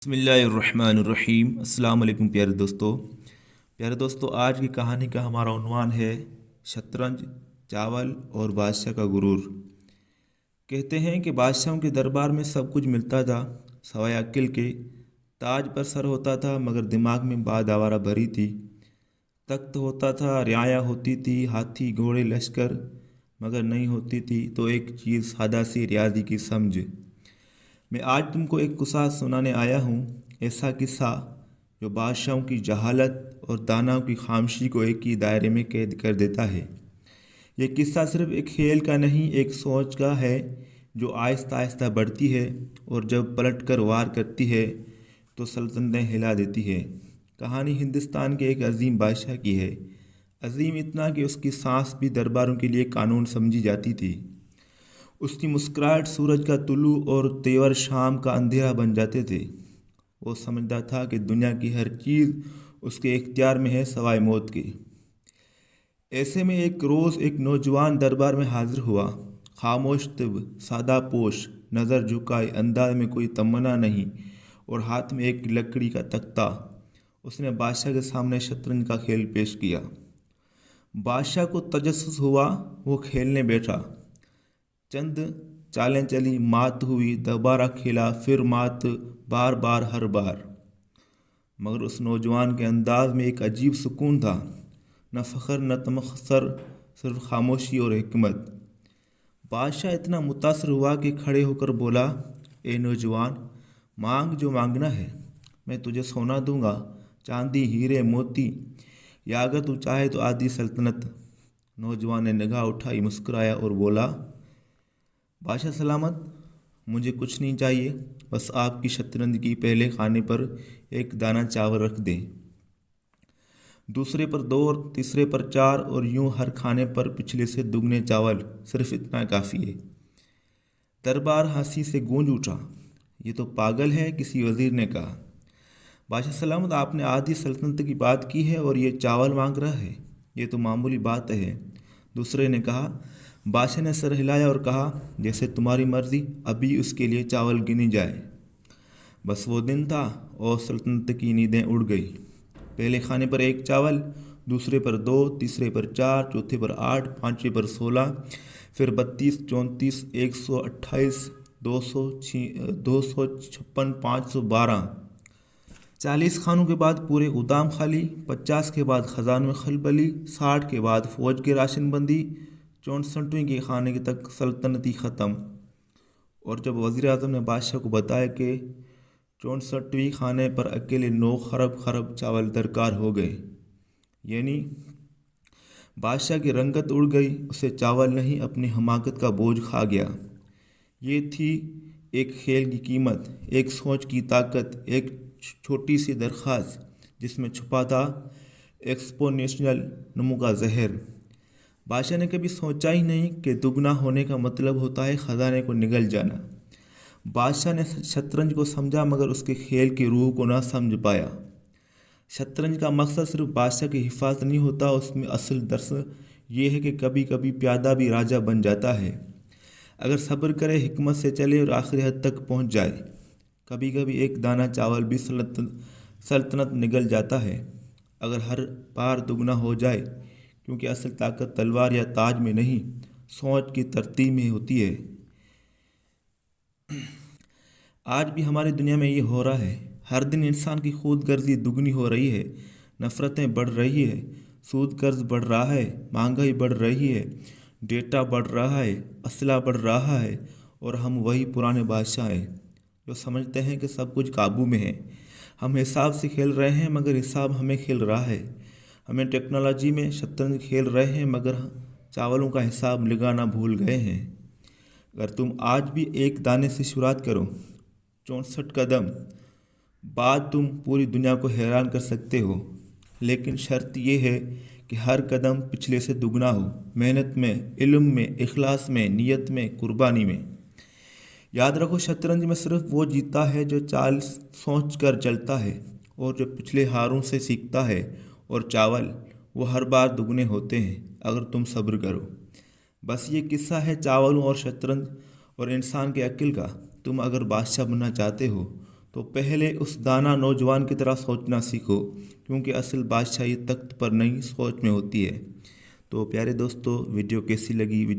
بسم اللہ الرحمن الرحیم۔ السلام علیکم پیارے دوستو، آج کی کہانی کا ہمارا عنوان ہے شطرنج، چاول اور بادشاہ کا غرور۔ کہتے ہیں کہ بادشاہوں کے دربار میں سب کچھ ملتا تھا سوائے عقل کے۔ تاج پر سر ہوتا تھا مگر دماغ میں باد آوارہ بھری تھی۔ تخت ہوتا تھا، رعایا ہوتی تھی، ہاتھی گھوڑے لشکر، مگر نہیں ہوتی تھی تو ایک چیز سادہ سی ریاضی کی سمجھ۔ میں آج تم کو ایک قصہ سنانے آیا ہوں، ایسا قصہ جو بادشاہوں کی جہالت اور داناؤں کی خاموشی کو ایک ہی دائرے میں قید کر دیتا ہے۔ یہ قصہ صرف ایک کھیل کا نہیں، ایک سوچ کا ہے جو آہستہ آہستہ بڑھتی ہے اور جب پلٹ کر وار کرتی ہے تو سلطنتیں ہلا دیتی ہے۔ کہانی ہندوستان کے ایک عظیم بادشاہ کی ہے، عظیم اتنا کہ اس کی سانس بھی درباروں کے لیے قانون سمجھی جاتی تھی۔ اس کی مسکراہٹ سورج کا طلوع اور تیور شام کا اندھیرا بن جاتے تھے۔ وہ سمجھتا تھا کہ دنیا کی ہر چیز اس کے اختیار میں ہے سوائے موت کے۔ ایسے میں ایک روز ایک نوجوان دربار میں حاضر ہوا، خاموش طب، سادہ پوش، نظر جھکائے، انداز میں کوئی تمنا نہیں، اور ہاتھ میں ایک لکڑی کا تختہ۔ اس نے بادشاہ کے سامنے شطرنج کا کھیل پیش کیا۔ بادشاہ کو تجسس ہوا، وہ کھیلنے بیٹھا۔ چند چالیں چلی، مات ہوئی، دوبارہ کھیلا، پھر مات، بار بار ہر بار۔ مگر اس نوجوان کے انداز میں ایک عجیب سکون تھا، نہ فخر نہ تمسخر، صرف خاموشی اور حکمت۔ بادشاہ اتنا متاثر ہوا کہ کھڑے ہو کر بولا، اے نوجوان، مانگ جو مانگنا ہے، میں تجھے سونا دوں گا، چاندی، ہیرے، موتی، یا اگر تو چاہے تو آدھی سلطنت۔ نوجوان نے نگاہ اٹھائی، مسکرایا اور بولا، بادشاہ سلامت، مجھے کچھ نہیں چاہیے، بس آپ کی شطرنج کی پہلے خانے پر ایک دانہ چاول رکھ دیں، دوسرے پر 2 اور تیسرے پر 4 اور یوں ہر کھانے پر پچھلے سے دگنے چاول، صرف اتنا کافی ہے۔ دربار ہنسی سے گونج اٹھا۔ یہ تو پاگل ہے، کسی وزیر نے کہا۔ بادشاہ سلامت، آپ نے آدھی سلطنت کی بات کی ہے اور یہ چاول مانگ رہا ہے، یہ تو معمولی بات ہے، دوسرے نے کہا۔ بادشاہ نے سر ہلایا اور کہا، جیسے تمہاری مرضی، ابھی اس کے لیے چاول گنی جائے۔ بس وہ دن تھا اور سلطنت کی نیندیں اڑ گئی۔ پہلے کھانے پر 1 چاول، دوسرے پر 2، تیسرے پر 4، چوتھے پر 8، پانچویں پر 16، پھر 32، 34، 128، 256، 512۔ 40 کھانوں کے بعد پورے گودام خالی، 50 کے بعد خزانوں میں خلبلی، 60 کے بعد فوج کے راشن بندی، 64ویں کے کھانے تک سلطنتی ختم۔ اور جب وزیر اعظم نے بادشاہ کو بتایا کہ 64ویں کھانے پر اکیلے 9 خرب چاول درکار ہو گئے، یعنی بادشاہ کی رنگت اڑ گئی، اسے چاول نہیں اپنی حماقت کا بوجھ کھا گیا۔ یہ تھی ایک کھیل کی قیمت، ایک سوچ کی طاقت، ایک چھوٹی سی درخواست جس میں چھپا تھا ایکسپونیشنل نمو کا زہر۔ بادشاہ نے کبھی سوچا ہی نہیں کہ دگنا ہونے کا مطلب ہوتا ہے خزانے کو نگل جانا۔ بادشاہ نے شطرنج کو سمجھا مگر اس کے کھیل کی روح کو نہ سمجھ پایا۔ شطرنج کا مقصد صرف بادشاہ کی حفاظت نہیں ہوتا، اس میں اصل درس یہ ہے کہ کبھی کبھی پیادہ بھی راجہ بن جاتا ہے، اگر صبر کرے، حکمت سے چلے اور آخری حد تک پہنچ جائے۔ کبھی کبھی ایک دانہ چاول بھی سلطنت نگل جاتا ہے، اگر ہر بار دگنا ہو جائے، کیونکہ اصل طاقت تلوار یا تاج میں نہیں، سوچ کی ترتیب میں ہوتی ہے۔ آج بھی ہماری دنیا میں یہ ہو رہا ہے، ہر دن انسان کی خود غرضی دگنی ہو رہی ہے، نفرتیں بڑھ رہی ہے، سود قرض بڑھ رہا ہے، مہنگائی بڑھ رہی ہے، ڈیٹا بڑھ رہا ہے، اسلحہ بڑھ رہا ہے، اور ہم وہی پرانے بادشاہ ہیں جو سمجھتے ہیں کہ سب کچھ قابو میں ہے۔ ہم حساب سے کھیل رہے ہیں مگر حساب ہمیں کھیل رہا ہے۔ ہمیں ٹیکنالوجی میں شطرنج کھیل رہے ہیں مگر چاولوں کا حساب لگانا بھول گئے ہیں۔ اگر تم آج بھی ایک دانے سے شروعات کرو، 64 قدم بعد تم پوری دنیا کو حیران کر سکتے ہو، لیکن شرط یہ ہے کہ ہر قدم پچھلے سے دگنا ہو، محنت میں، علم میں، اخلاص میں، نیت میں، قربانی میں۔ یاد رکھو، شطرنج میں صرف وہ جیتا ہے جو چال سوچ کر چلتا ہے اور جو پچھلے ہاروں سے سیکھتا ہے، اور چاول وہ ہر بار دگنے ہوتے ہیں اگر تم صبر کرو۔ بس یہ قصہ ہے چاولوں اور شطرنج اور انسان کے عقل کا۔ تم اگر بادشاہ بننا چاہتے ہو تو پہلے اس دانا نوجوان کی طرح سوچنا سیکھو، کیونکہ اصل بادشاہی تخت پر نہیں سوچ میں ہوتی ہے۔ تو پیارے دوستو، ویڈیو کیسی لگی؟ ویڈیو